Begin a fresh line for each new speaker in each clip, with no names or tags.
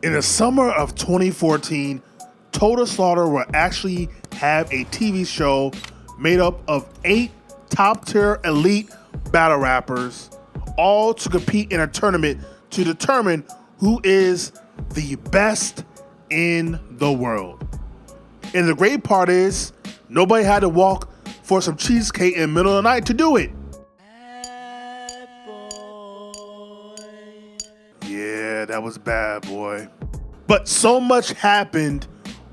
In the summer of 2014, Total Slaughter will actually have a TV show made up of 8 top-tier elite battle rappers, all to compete in a tournament to determine who is the best in the world. And the great part is, nobody had to walk for some cheesecake in the middle of the night to do it. Yeah, that was bad, boy. But so much happened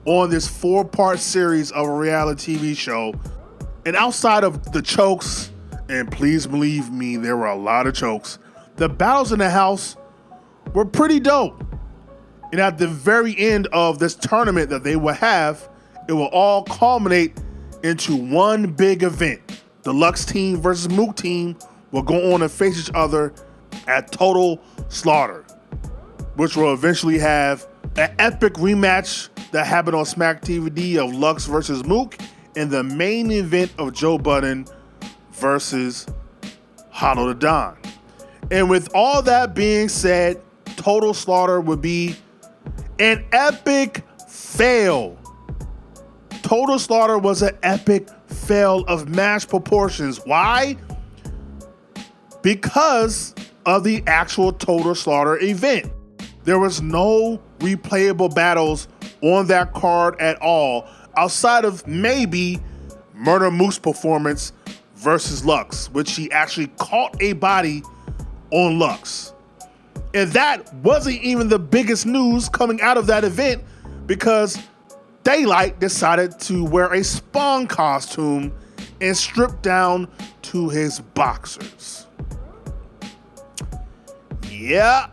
on this 4-part series of a reality TV show. And outside of the chokes, and please believe me, there were a lot of chokes, the battles in the house were pretty dope. And at the very end of this tournament that they will have, it will all culminate into one big event. The Lux team versus Mook team will go on and face each other at Total Slaughter, which will eventually have an epic rematch that happened on Smack TV of Lux versus Mook and the main event of Joe Budden versus Hollow the Don. And with all that being said, Total Slaughter would be an epic fail. Total Slaughter was an epic fail of match proportions. Why? Because of the actual Total Slaughter event. There was no replayable battles on that card at all, outside of maybe Murder Moose performance versus Lux, which he actually caught a body on Lux. And that wasn't even the biggest news coming out of that event, because Daylight decided to wear a Spawn costume and strip down to his boxers. Yeah.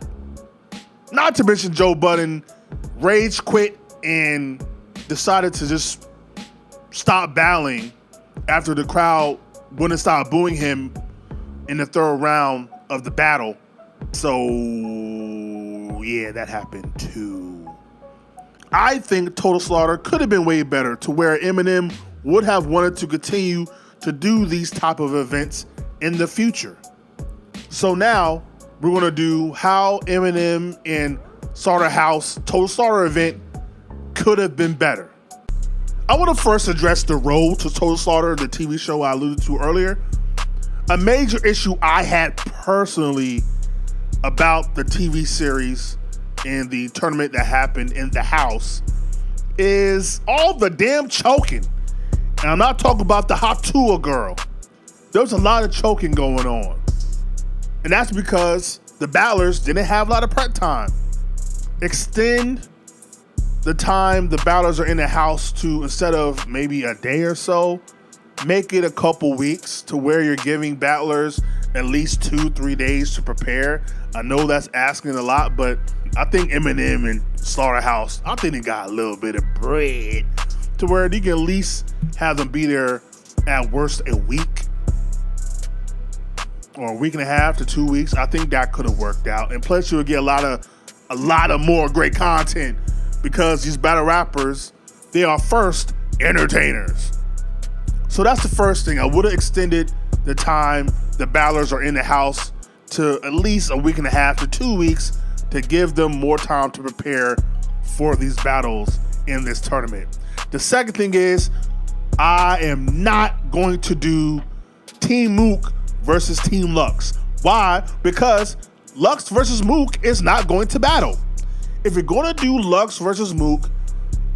Not to mention Joe Budden rage quit and decided to just stop battling after the crowd wouldn't stop booing him in the third round of the battle. So, yeah, that happened too. I think Total Slaughter could have been way better, to where Eminem would have wanted to continue to do these type of events in the future. So now we're going to do how Eminem and Slaughterhouse Total Slaughter event could have been better. I want to first address the road to Total Slaughter, the TV show I alluded to earlier. A major issue I had personally about the TV series and the tournament that happened in the house is all the damn choking. And I'm not talking about the Hatua girl. There was a lot of choking going on. And that's because the battlers didn't have a lot of prep time. Extend the time the battlers are in the house to, instead of maybe a day or so, make it a couple weeks, to where you're giving battlers at least 2-3 days to prepare. I know that's asking a lot, but I think Eminem and Slaughterhouse, I think they got a little bit of bread to where you can at least have them be there at worst a week or a week and a half to 2 weeks. I think that could have worked out. And plus you'll get a lot of more great content, because these battle rappers, they are first entertainers. So that's the first thing. I would have extended the time the battlers are in the house to at least a week and a half to 2 weeks, to give them more time to prepare for these battles in this tournament. The second thing is, I am not going to do Team Mook versus Team Lux. Why? Because Lux versus Mook is not going to battle. If you're going to do Lux versus Mook,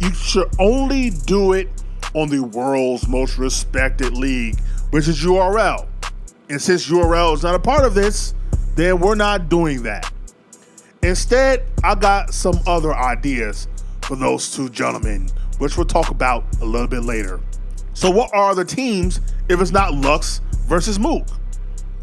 you should only do it on the world's most respected league, which is URL. And since URL is not a part of this, then we're not doing that. Instead, I got some other ideas for those two gentlemen, which we'll talk about a little bit later. So what are the teams if it's not Lux versus Mook?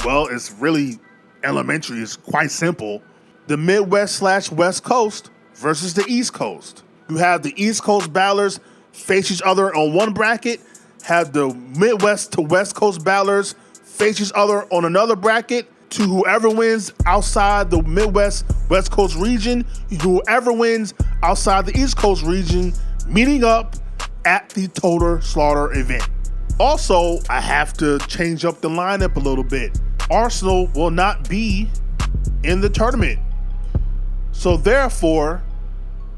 Well, it's really elementary. It's quite simple. The Midwest/West Coast versus the East Coast. You have the East Coast battlers face each other on one bracket, have the Midwest to West Coast battlers face each other on another bracket, to whoever wins outside the Midwest West Coast region, whoever wins outside the East Coast region, meeting up at the Total Slaughter event. Also, I have to change up the lineup a little bit. Arsenal will not be in the tournament. So therefore,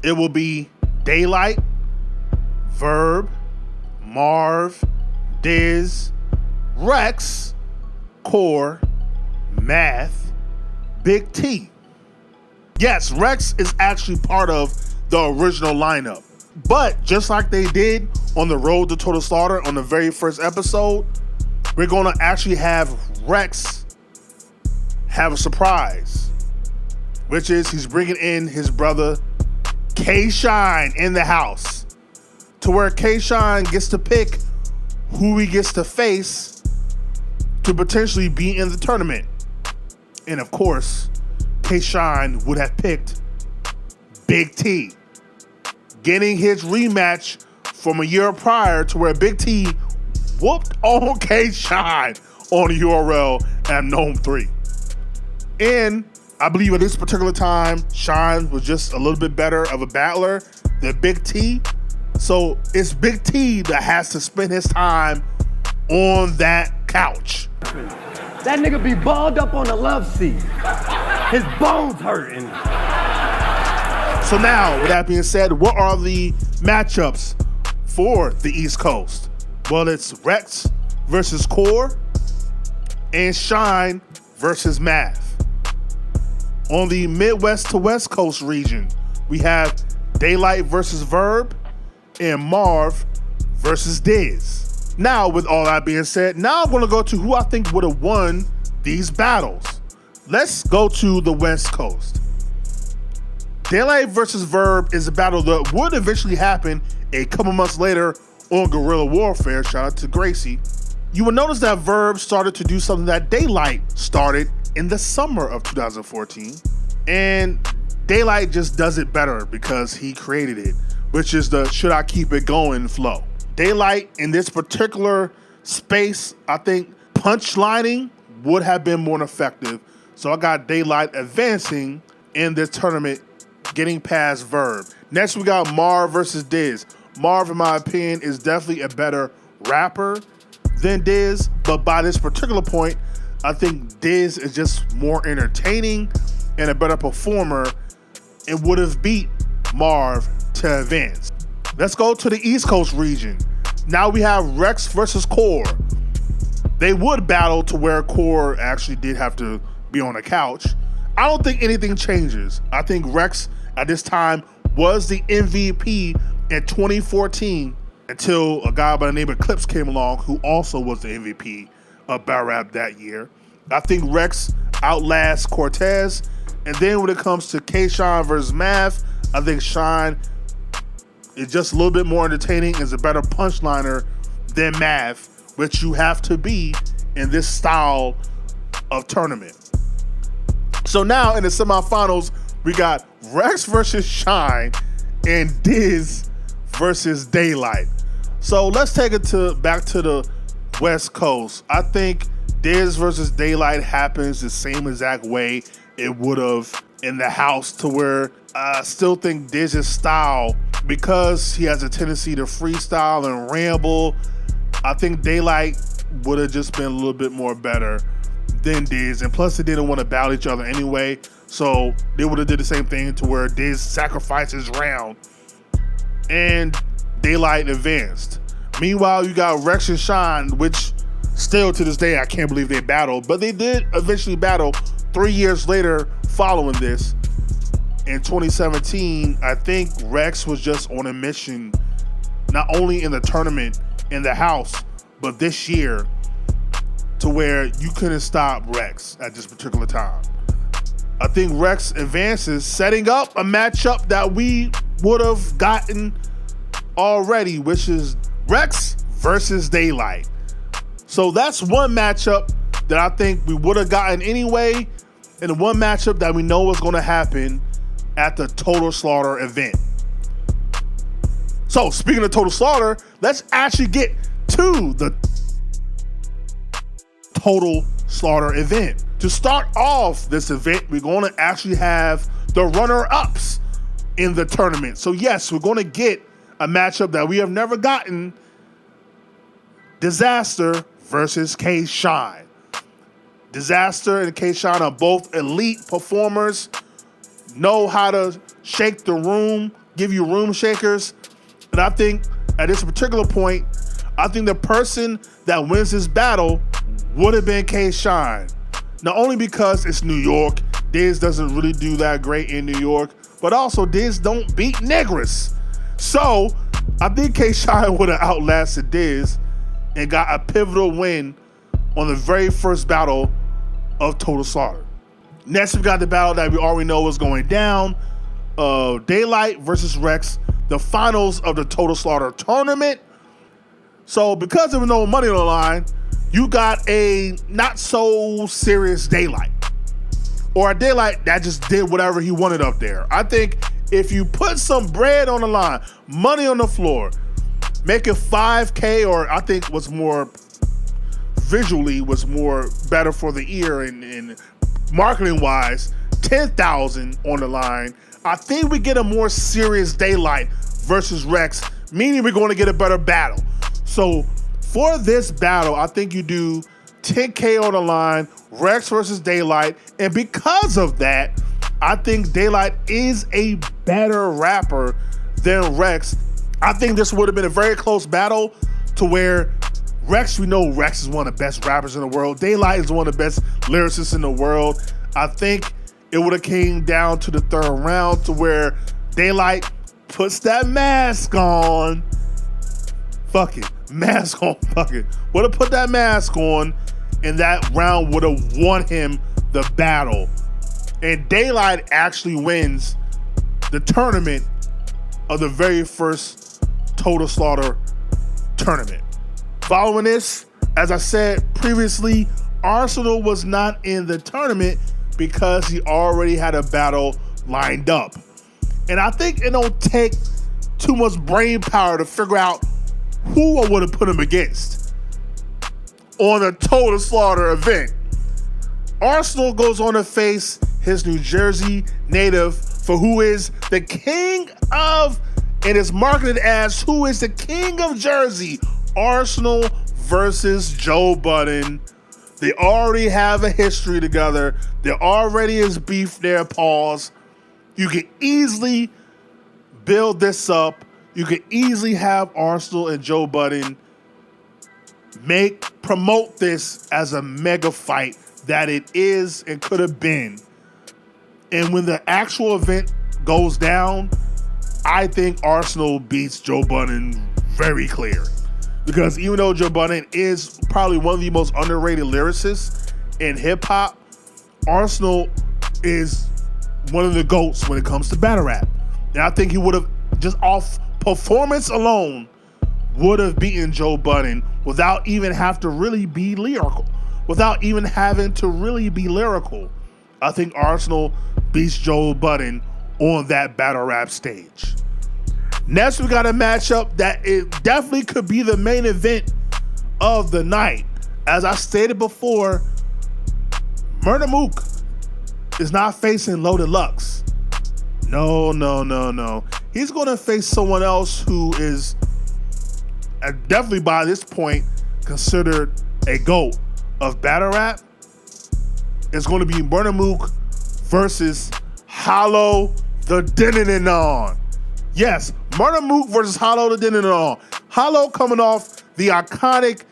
it will be Daylight, Verb, Marv, Diz, Rex, Core, Math, Big T. Yes, Rex is actually part of the original lineup. But just like they did on the Road to Total Slaughter on the very first episode, we're going to actually have Rex have a surprise, which is he's bringing in his brother K-Shine in the house, to where K-Shine gets to pick who he gets to face to potentially be in the tournament. And of course, K-Shine would have picked Big T, getting his rematch from a year prior, to where Big T whooped on K-Shine on the URL at Gnome 3. And I believe at this particular time, Shine was just a little bit better of a battler than Big T. So it's Big T that has to spend his time on that couch.
That nigga be balled up on the love seat. His bones hurting.
So now, with that being said, what are the matchups for the East Coast? Well, it's Rex versus Core and Shine versus Math. On the Midwest to West Coast region, we have Daylight versus Verb and Marv versus Diz. Now, with all that being said, now I'm going to go to who I think would have won these battles. Let's go to the West Coast. Daylight versus Verb is a battle that would eventually happen a couple months later on Guerrilla Warfare. Shout out to Gracie. You will notice that Verb started to do something that Daylight started in the summer of 2014. And Daylight just does it better because he created it, which is the should I keep it going flow. Daylight in this particular space, I think punchlining would have been more effective. So I got Daylight advancing in this tournament, getting past Verb. Next, we got Marv versus Diz. Marv, in my opinion, is definitely a better rapper than Diz, but by this particular point, I think Diz is just more entertaining and a better performer and would have beat Marv to advance. Let's go to the East Coast region. Now we have Rex versus Core. They would battle to where Core actually did have to be on a couch. I don't think anything changes. I think Rex at this time was the MVP in 2014 until a guy by the name of Clips came along who also was the MVP of Battle Rap that year. I think Rex outlasts Cortez. And then when it comes to K-Shine versus Math, I think Shine is just a little bit more entertaining, is a better punchliner than Math, which you have to be in this style of tournament. So now in the semifinals, we got Rex versus Shine and Diz versus Daylight. So let's take it back to the West Coast. I think Diz versus Daylight happens the same exact way it would have in the house, to where I still think Diz's style, because he has a tendency to freestyle and ramble, I think Daylight would have just been a little bit more better than Diz. And plus, they didn't want to battle each other anyway, so they would have did the same thing to where Diz sacrificed his round and Daylight advanced. Meanwhile, you got Rex and Shine, which still to this day, I can't believe they battled, but they did eventually battle 3 years later following this. In 2017, I think Rex was just on a mission, not only in the tournament in the house, but this year, to where you couldn't stop Rex at this particular time. I think Rex advances, setting up a matchup that we would have gotten already, which is Rex versus Daylight. So that's one matchup that I think we would have gotten anyway, and one matchup that we know is going to happen at the Total Slaughter event. So speaking of Total Slaughter, let's actually get to the Total Slaughter event. To start off this event, we're going to actually have the runner-ups in the tournament. So yes, we're going to get a matchup that we have never gotten: Disaster versus K-Shine. Disaster and K-Shine are both elite performers, know how to shake the room, give you room shakers. And I think at this particular point, I think the person that wins this battle would have been K-Shine. Not only because it's New York, Diz doesn't really do that great in New York, but also Diz don't beat niggers. So I think K-Shine would have outlasted Diz and got a pivotal win on the very first battle of Total Slaughter. Next, we got the battle that we already know is going down. Daylight versus Rex, the finals of the Total Slaughter tournament. So because there was no money on the line, you got a not so serious Daylight. Or a Daylight that just did whatever he wanted up there. I think if you put some bread on the line, money on the floor, make it $5K, or I think was more visually was more better for the ear and marketing wise, 10,000 on the line. I think we get a more serious Daylight versus Rex, meaning we're going to get a better battle. So for this battle, I think you do 10K on the line, Rex versus Daylight, and because of that, I think Daylight is a better rapper than Rex. I think this would have been a very close battle to where Rex, we know Rex is one of the best rappers in the world. Daylight is one of the best lyricists in the world. I think it would have came down to the third round to where Daylight puts that mask on. Fuck it. Mask on. Fuck it. Would have put that mask on, and that round would have won him the battle. And Daylight actually wins the tournament of the very first Total Slaughter tournament. Following this, as I said previously, Arsenal was not in the tournament because he already had a battle lined up. And I think it don't take too much brain power to figure out who I would have put him against on a Total Slaughter event. Arsenal goes on to face his New Jersey native for who is the king of, and is marketed as who is the king of Jersey. Arsenal versus Joe Budden. They already have a history together. There already is beef there, pause. You can easily build this up. You can easily have Arsenal and Joe Budden promote this as a mega fight that it is and could have been. And when the actual event goes down, I think Arsenal beats Joe Budden very clear. Because even though Joe Budden is probably one of the most underrated lyricists in hip-hop, Arsenal is one of the GOATs when it comes to battle rap. And I think he would have, just off performance alone, would have beaten Joe Budden without even having to really be lyrical. I think Arsenal beats Joe Budden on that battle rap stage. Next, we got a matchup that it definitely could be the main event of the night. As I stated before, Murder Mook is not facing Loaded Lux. No. He's going to face someone else who is definitely by this point considered a GOAT of battle rap. It's going to be Murder Mook versus Hollow the Dinanon. Yes, Murder Mook versus Hollow the Dinanon. Hollow coming off the iconic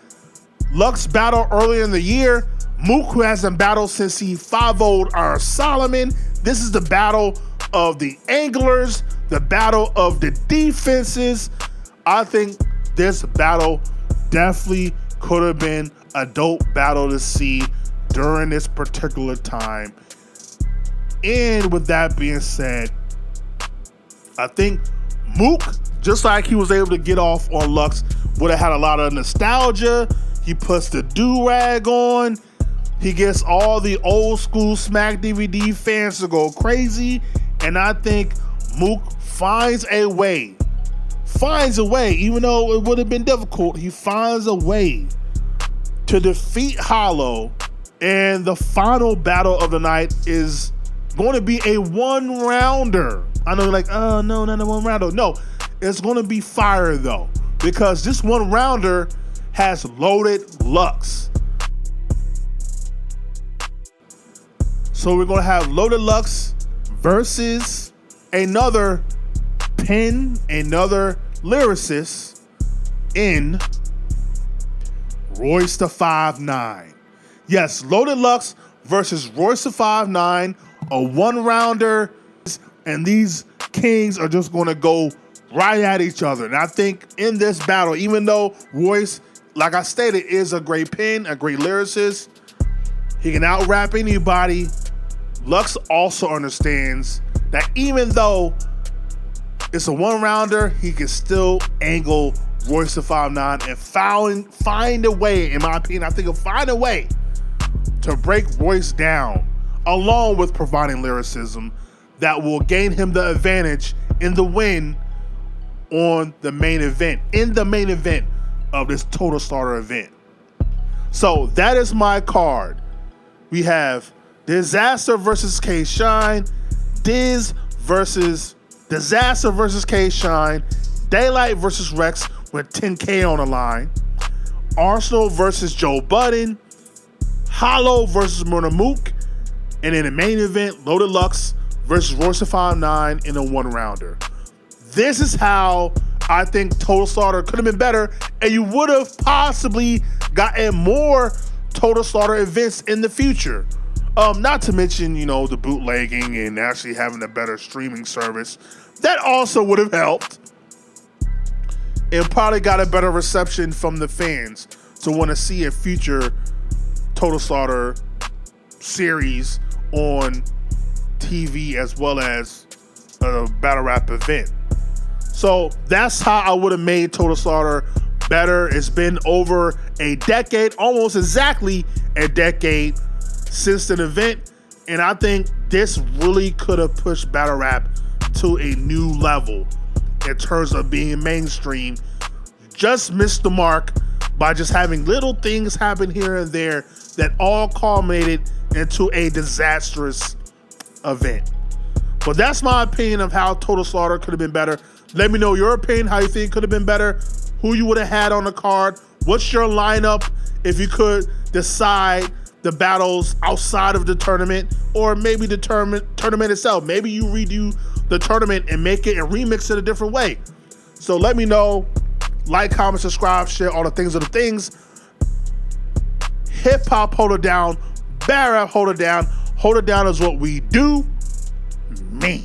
Lux battle earlier in the year. Mook, who hasn't battled since he 5-0'd our Solomon. This is the battle of the anglers, the battle of the defenses. I think this battle definitely could have been a dope battle to see during this particular time. And with that being said, I think Mook, just like he was able to get off on Lux, would have had a lot of nostalgia. He puts the do-rag on. He gets all the old school Smack DVD fans to go crazy. And I think Mook finds a way, even though it would have been difficult, he finds a way to defeat Hollow. And the final battle of the night is going to be a one-rounder. I know you're like, oh, no, not a one-rounder. No, it's going to be fire, though, because this one-rounder has Loaded Lux. So we're going to have Loaded Lux versus another pen, another lyricist in Royce the 5'9". Yes, Loaded Lux versus Royce the 5'9", a one-rounder, and these kings are just going to go right at each other. And I think in this battle, even though Royce, like I stated, is a great pen, a great lyricist, he can out-rap anybody, Lux also understands that even though it's a one-rounder, he can still angle Royce the 5'9" and find a way, in my opinion, I think he'll find a way to break Royce down, along with providing lyricism that will gain him the advantage in the win on the main event, of this Total Starter event. So that is my card. We have Disaster versus K-Shine, Diz versus Disaster versus K-Shine, Daylight versus Rex with 10K on the line, Arsenal versus Joe Budden, Hollow versus Murder Mook, and in the main event, Loaded Lux versus Royce the 5'9" in a one-rounder. This is how I think Total Starter could have been better, and you would have possibly gotten more Total Starter events in the future. Not to mention, the bootlegging and actually having a better streaming service. That also would have helped. And probably got a better reception from the fans to want to see a future Total Starter series on TV as well as a battle rap event. So that's how I would have made Total Starter better. It's been over a decade, almost exactly a decade since the event, and I think this really could have pushed battle rap to a new level in terms of being mainstream. Just missed the mark by just having little things happen here and there that all culminated into a disastrous event. But that's my opinion of how Total Slaughter could have been better. Let me know your opinion, how you think it could have been better, who you would have had on the card, what's your lineup if you could decide the battles outside of the tournament, or maybe the tournament itself. Maybe you redo the tournament and make it and remix it a different way. So let me know. Like, comment, subscribe, share all the things of the things. Hip hop, hold it down. Battle rap, hold it down. Hold it down is what we do. Me.